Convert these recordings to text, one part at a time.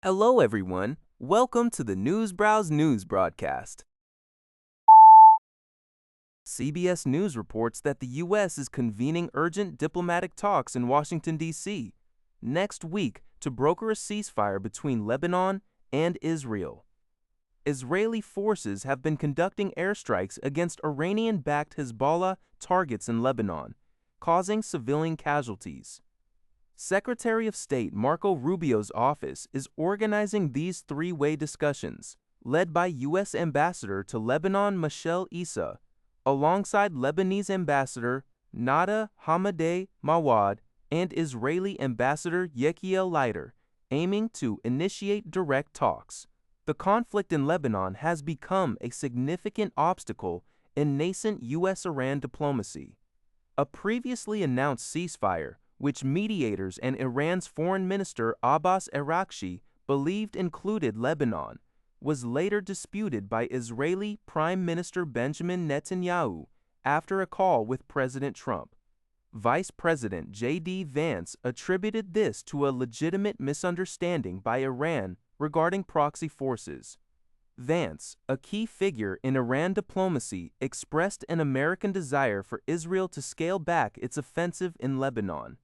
Hello, everyone. Welcome to the Newsbrowse News broadcast. CBS News reports that the U.S. is convening urgent diplomatic talks in Washington, D.C. next week to broker a ceasefire between Lebanon and Israel. Israeli forces have been conducting airstrikes against Iranian-backed Hezbollah targets in Lebanon, causing civilian casualties. Secretary of State Marco Rubio's office is organizing these three-way discussions, led by U.S. Ambassador to Lebanon Michel Issa, alongside Lebanese Ambassador Nada Hamadeh Mawad and Israeli Ambassador Yechiel Leiter, aiming to initiate direct talks. The conflict in Lebanon has become a significant obstacle in nascent U.S.-Iran diplomacy. A previously announced ceasefire, which mediators and Iran's Foreign Minister Abbas Araghchi believed included Lebanon, was later disputed by Israeli Prime Minister Benjamin Netanyahu after a call with President Trump. Vice President J.D. Vance attributed this to a legitimate misunderstanding by Iran regarding proxy forces. Vance, a key figure in Iran diplomacy, expressed an American desire for Israel to scale back its offensive in Lebanon.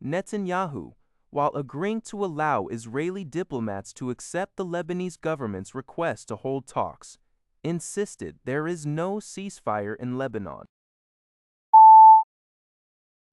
Netanyahu, while agreeing to allow Israeli diplomats to accept the Lebanese government's request to hold talks, insisted there is no ceasefire in Lebanon.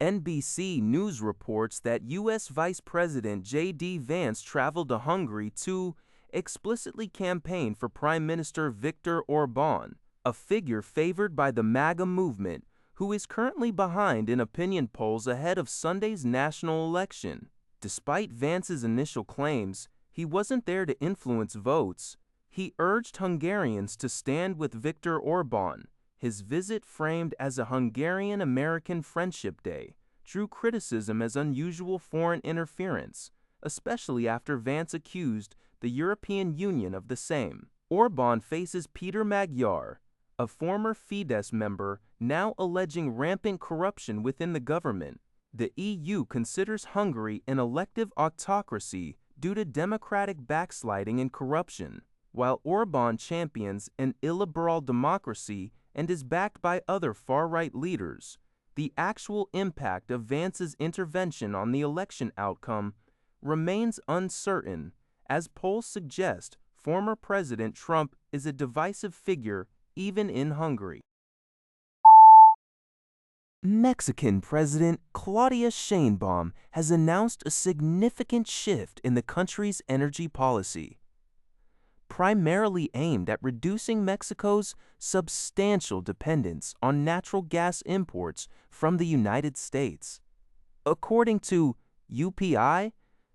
NBC News reports that U.S. Vice President J.D. Vance traveled to Hungary to explicitly campaign for Prime Minister Viktor Orban, a figure favored by the MAGA movement, who is currently behind in opinion polls ahead of Sunday's national election. Despite Vance's initial claims, he wasn't there to influence votes. He urged Hungarians to stand with Viktor Orban. His visit, framed as a Hungarian-American Friendship Day, drew criticism as unusual foreign interference, especially after Vance accused the European Union of the same. Orban faces Peter Magyar, a former Fidesz member, now alleging rampant corruption within the government. The EU considers Hungary an elective autocracy due to democratic backsliding and corruption, while Orban champions an illiberal democracy and is backed by other far-right leaders. The actual impact of Vance's intervention on the election outcome remains uncertain, as polls suggest former President Trump is a divisive figure even in Hungary. Mexican President Claudia Sheinbaum has announced a significant shift in the country's energy policy, primarily aimed at reducing Mexico's substantial dependence on natural gas imports from the United States. According to UPI,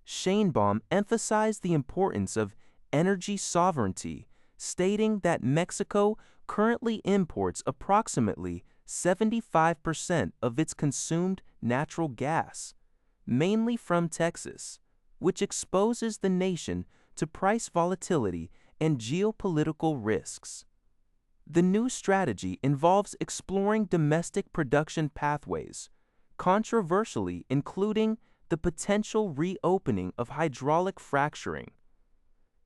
Sheinbaum emphasized the importance of energy sovereignty, stating that Mexico currently imports approximately 75% of its consumed natural gas, mainly from Texas, which exposes the nation to price volatility and geopolitical risks. The new strategy involves exploring domestic production pathways, controversially including the potential reopening of hydraulic fracturing.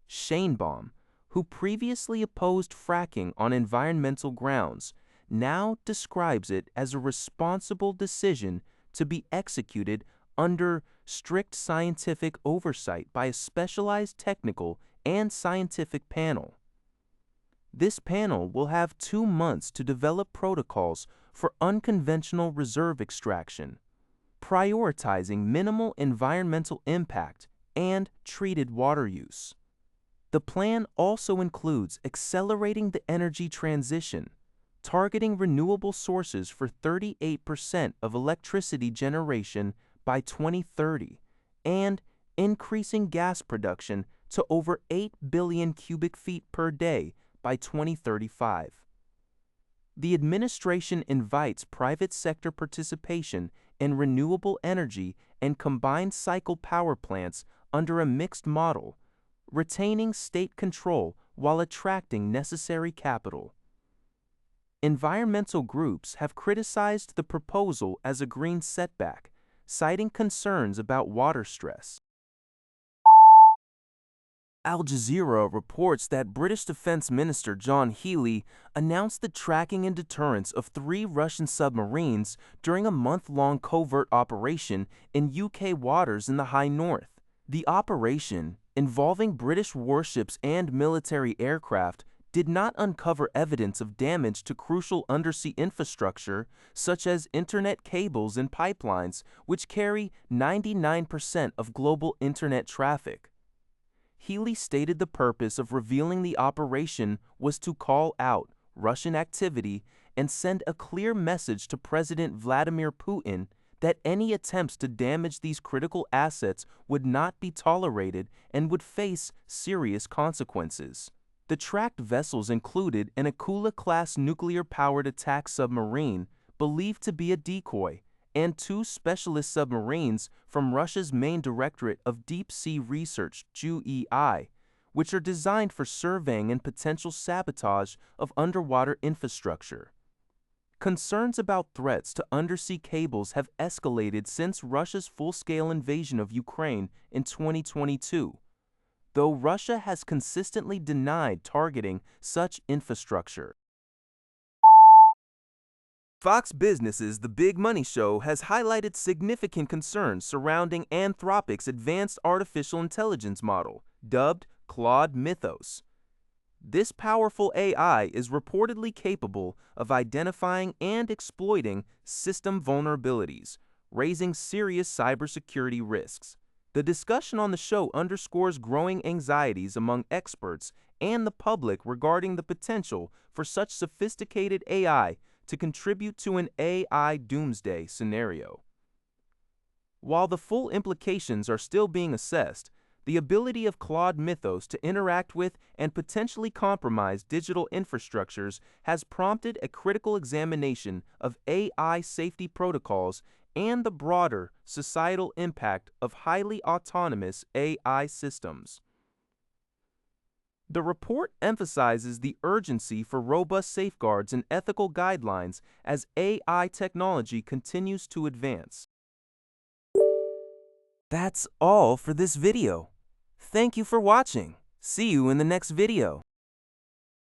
Sheinbaum, who previously opposed fracking on environmental grounds, now describes it as a responsible decision to be executed under strict scientific oversight by a specialized technical and scientific panel. This panel will have 2 months to develop protocols for unconventional reserve extraction, prioritizing minimal environmental impact and treated water use. The plan also includes accelerating the energy transition, targeting renewable sources for 38% of electricity generation by 2030, and increasing gas production to over 8 billion cubic feet per day by 2035. The administration invites private sector participation in renewable energy and combined cycle power plants under a mixed model, retaining state control while attracting necessary capital. Environmental groups have criticized the proposal as a green setback, citing concerns about water stress. Al Jazeera reports that British Defense Minister John Healey announced the tracking and deterrence of 3 Russian submarines during a month-long covert operation in UK waters in the High North. The operation, involving British warships and military aircraft, did not uncover evidence of damage to crucial undersea infrastructure such as internet cables and pipelines, which carry 99% of global internet traffic. Healey stated the purpose of revealing the operation was to call out Russian activity and send a clear message to President Vladimir Putin that any attempts to damage these critical assets would not be tolerated and would face serious consequences. The tracked vessels included an Akula-class nuclear-powered attack submarine, believed to be a decoy, and 2 specialist submarines from Russia's main Directorate of Deep-Sea Research, GUEI, which are designed for surveying and potential sabotage of underwater infrastructure. Concerns about threats to undersea cables have escalated since Russia's full-scale invasion of Ukraine in 2022, though Russia has consistently denied targeting such infrastructure. Fox Business's The Big Money Show has highlighted significant concerns surrounding Anthropic's advanced artificial intelligence model, dubbed Claude Mythos. This powerful AI is reportedly capable of identifying and exploiting system vulnerabilities, raising serious cybersecurity risks. The discussion on the show underscores growing anxieties among experts and the public regarding the potential for such sophisticated AI to contribute to an AI doomsday scenario. While the full implications are still being assessed, the ability of Claude Mythos to interact with and potentially compromise digital infrastructures has prompted a critical examination of AI safety protocols and the broader societal impact of highly autonomous AI systems. The report emphasizes the urgency for robust safeguards and ethical guidelines as AI technology continues to advance. That's all for this video. Thank you for watching. See you in the next video.